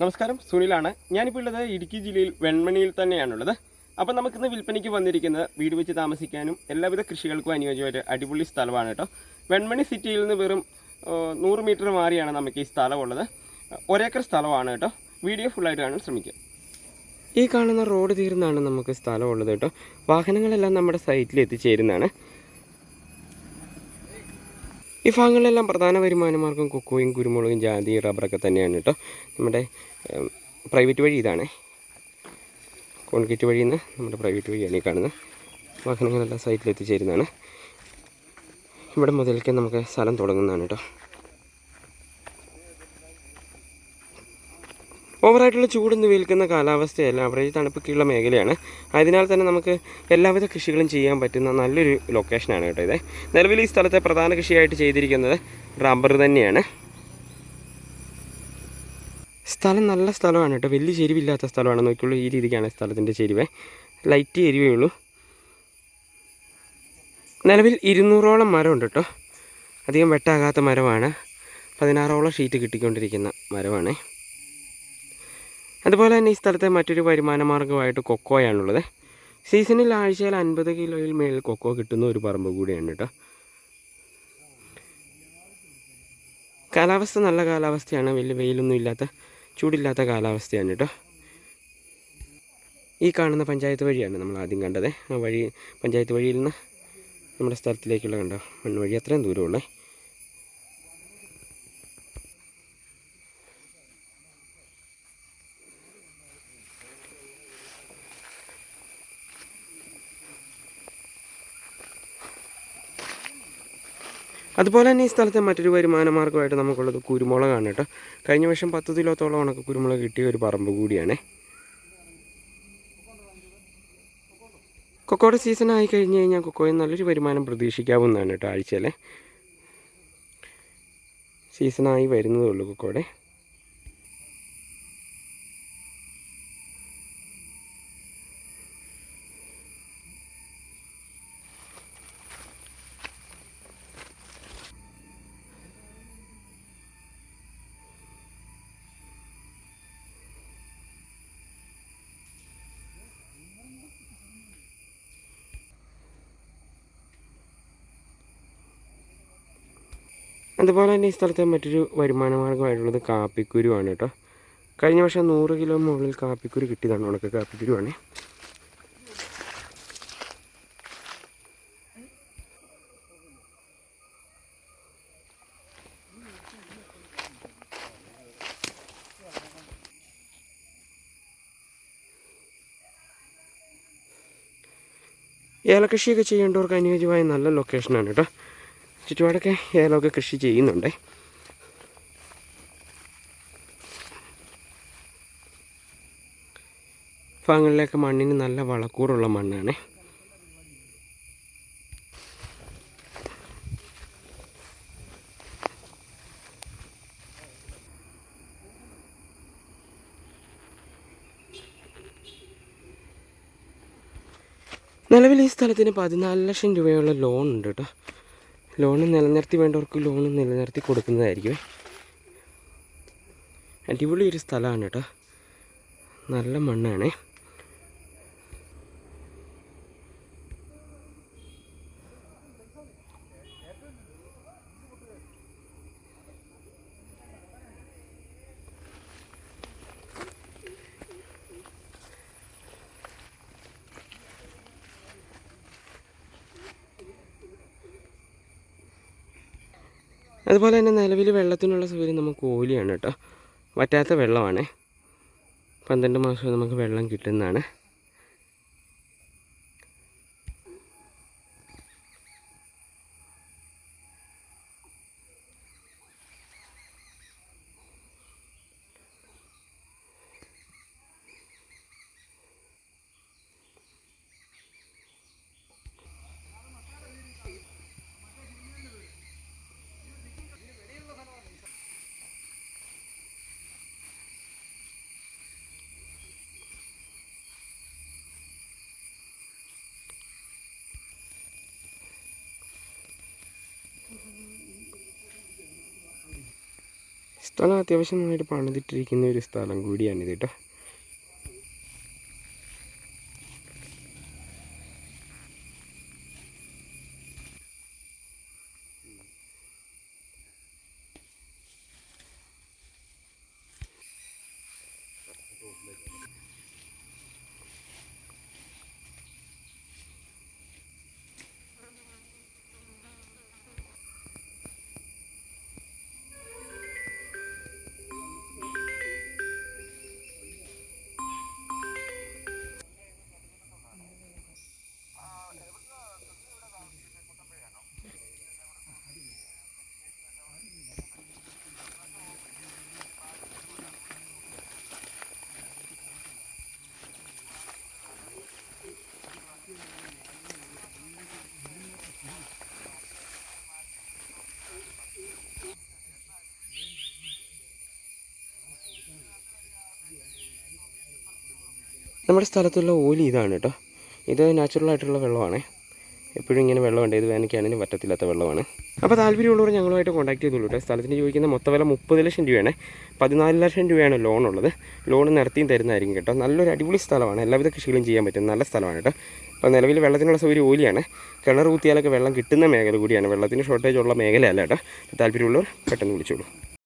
നമസ്കാരം, സുനിലാണ്. ഞാനിപ്പോൾ ഉള്ളത് ഇടുക്കി ജില്ലയിൽ വെൺമണിയിൽ തന്നെയാണുള്ളത്. അപ്പോൾ നമുക്കിന്ന് വിൽപ്പനയ്ക്ക് വന്നിരിക്കുന്നത് വീട് വെച്ച് താമസിക്കാനും എല്ലാവിധ കൃഷികൾക്കും അനുയോജ്യമായിട്ട് അടിപൊളി സ്ഥലമാണ് കേട്ടോ. വെൺമണി സിറ്റിയിൽ നിന്ന് വെറും 100 മീറ്റർ മാറിയാണ് നമുക്ക് ഈ സ്ഥലമുള്ളത്. ഒരേക്കർ സ്ഥലമാണ് കേട്ടോ. വീഡിയോ ഫുള്ളായിട്ട് കാണാൻ ശ്രമിക്കുക. ഈ കാണുന്ന റോഡ് തീർന്നാണ് നമുക്ക് സ്ഥലമുള്ളത് കേട്ടോ. വാഹനങ്ങളെല്ലാം നമ്മുടെ സൈറ്റിൽ എത്തിച്ചേരുന്നതാണ്. ഈ ഭാഗങ്ങളിലെല്ലാം പ്രധാന വരുമാനമാർഗ്ഗം കൊക്കോയും കുരുമുളകും ജാതിയും റബ്ബറൊക്കെ തന്നെയാണ് കേട്ടോ. നമ്മുടെ പ്രൈവറ്റ് വഴി ഇതാണ്, കോൺക്രീറ്റ് വഴിയിൽ നിന്ന് നമ്മുടെ പ്രൈവറ്റ് വഴിയാണ് ഈ കാണുന്നത്. വാഹനങ്ങളെല്ലാം സൈറ്റിൽ എത്തിച്ചേരുന്നതാണ്. ഇവിടെ മുതലേക്ക് നമുക്ക് സ്ഥലം തുടങ്ങുന്നതാണ് കേട്ടോ. ഓവറായിട്ടുള്ള ചൂടൊന്നും വേൽക്കുന്ന കാലാവസ്ഥയല്ല, ആവറേജ് തണുപ്പൊക്കെയുള്ള മേഖലയാണ്. അതിനാൽ തന്നെ നമുക്ക് എല്ലാവിധ കൃഷികളും ചെയ്യാൻ പറ്റുന്ന നല്ലൊരു ലൊക്കേഷനാണ് കേട്ടോ ഇത്. നിലവിൽ ഈ സ്ഥലത്തെ പ്രധാന കൃഷിയായിട്ട് ചെയ്തിരിക്കുന്നത് റബ്ബർ തന്നെയാണ്. സ്ഥലം നല്ല സ്ഥലമാണ് കേട്ടോ, വലിയ ചെരിവില്ലാത്ത സ്ഥലമാണ്. നോക്കിയുള്ളൂ, ഈ രീതിക്കാണ് സ്ഥലത്തിൻ്റെ ചെരിവ്, ലൈറ്റ് ചെരിവേ ഉള്ളൂ. നിലവിൽ 200ഓളം മരമുണ്ട് കേട്ടോ. അധികം വെട്ടാകാത്ത മരമാണ്. 16ഓളം ഷീറ്റ് കിട്ടിക്കൊണ്ടിരിക്കുന്ന മരമാണ്. അതുപോലെ തന്നെ ഈ സ്ഥലത്തെ മറ്റൊരു വരുമാന മാർഗ്ഗമായിട്ട് കൊക്കോയാണുള്ളത്. സീസണിൽ ആഴ്ചയിൽ 50 കിലോയിൽ മേൽ കൊക്കോ കിട്ടുന്ന ഒരു പറമ്പ് കൂടിയാണ് കേട്ടോ. കാലാവസ്ഥ നല്ല കാലാവസ്ഥയാണ്, വലിയ വെയിലൊന്നും ഇല്ലാത്ത ചൂടില്ലാത്ത കാലാവസ്ഥയാണ് കേട്ടോ. ഈ കാണുന്ന പഞ്ചായത്ത് വഴിയാണ് നമ്മൾ ആദ്യം കണ്ടത്. ആ വഴി പഞ്ചായത്ത് വഴിയിൽ നിന്ന് നമ്മുടെ സ്ഥലത്തിലേക്കുള്ള കണ്ടോ മൺവഴി, അത്രയും ദൂരമുള്ളേ. അതുപോലെ തന്നെ ഈ സ്ഥലത്തെ മറ്റൊരു വരുമാന മാർഗ്ഗമായിട്ട് നമുക്കുള്ളത് കുരുമുളകാണ് കേട്ടോ. കഴിഞ്ഞ വർഷം 10 കിലോത്തോളം ഉണക്ക കുരുമുളക് കിട്ടിയ ഒരു പറമ്പ് കൂടിയാണ്. കൊക്കോയുടെ സീസൺ ആയി കഴിഞ്ഞ് കഴിഞ്ഞാൽ കൊക്കോയിൽ നല്ലൊരു വരുമാനം പ്രതീക്ഷിക്കാവുന്നതാണ് കേട്ടോ. ആഴ്ചയിൽ സീസണായി വരുന്നതേ ഉള്ളൂ കൊക്കോയുടെ. അതുപോലെ തന്നെ ഈ സ്ഥലത്തെ മറ്റൊരു വരുമാന മാർഗ്ഗമായിട്ടുള്ളത് കാപ്പിക്കുരുവാണ് കേട്ടോ. കഴിഞ്ഞ വർഷം 100 കിലോ മുകളിൽ കാപ്പിക്കുരു കിട്ടിയതാണ്, ഉണക്ക കാപ്പിക്കുരുവാണ്. ഏലകൃഷിയൊക്കെ ചെയ്യേണ്ടവർക്ക് അനുയോജ്യമായ നല്ല ലൊക്കേഷനാണ് കേട്ടോ. ചുറ്റുപാടൊക്കെ ഏലമൊക്കെ കൃഷി ചെയ്യുന്നുണ്ട്. ഭാഗങ്ങളിലൊക്കെ മണ്ണിന് നല്ല വളക്കൂറുള്ള മണ്ണാണ്. നിലവിൽ ഈ സ്ഥലത്തിന് 14 ലക്ഷം രൂപയുള്ള ലോൺ ഉണ്ട് കേട്ടോ. ലോണ് നിലനിർത്തി വേണ്ടവർക്ക് ലോണ് നിലനിർത്തി കൊടുക്കുന്നതായിരിക്കും. അടിപൊളി ഒരു സ്ഥലമാണ് കേട്ടോ, നല്ല മണ്ണാണ്. അതുപോലെ തന്നെ നിലവിൽ വെള്ളത്തിനുള്ള സൗകര്യം നമുക്ക് ഓലിയാണ് കേട്ടോ. വറ്റാത്ത വെള്ളമാണ്, 12 മാസം നമുക്ക് വെള്ളം കിട്ടുന്നതാണ്. സ്ഥലം അത്യാവശ്യമായിട്ട് പണിതിട്ടിരിക്കുന്ന ഒരു സ്ഥലം കൂടിയാണിത് കേട്ടോ. നമ്മുടെ സ്ഥലത്തുള്ള ഓലി ഇതാണ് കേട്ടോ. ഇത് നാച്ചുറലായിട്ടുള്ള വെള്ളമാണ്. എപ്പോഴും ഇങ്ങനെ വെള്ളമുണ്ട്. ഇത് വേനയ്ക്കാണെങ്കിലും പറ്റത്തില്ലാത്ത വെള്ളമാണ്. അപ്പോൾ താല്പര്യമുള്ളവർ ഞങ്ങളുമായിട്ട് കോൺടാക്ട് ചെയ്തോളൂ കേട്ടോ. സ്ഥലത്തിന് ചോദിക്കുന്ന മൊത്തം വില 30 ലക്ഷം രൂപയാണ്. 14 ലക്ഷം രൂപയാണ് ലോണുള്ളത്. ലോൺ നിർത്തിയും തരുന്നതായിരിക്കും കേട്ടോ. നല്ലൊരു അടിപൊളി സ്ഥലമാണ്. എല്ലാവിധ കൃഷികളും ചെയ്യാൻ പറ്റും. നല്ല സ്ഥലമാണ് കേട്ടോ. അപ്പോൾ നിലവിൽ വെള്ളത്തിനുള്ള സൗകര്യം ഓലിയാണ്. കിണർ കുത്തിയാലൊക്കെ വെള്ളം കിട്ടുന്ന മേഖല കൂടിയാണ്. വെള്ളത്തിന് ഷോർട്ടേജ് ഉള്ള മേഖലയല്ല കേട്ടോ. താല്പര്യമുള്ളവർ പെട്ടെന്ന് വിളിച്ചോളൂ.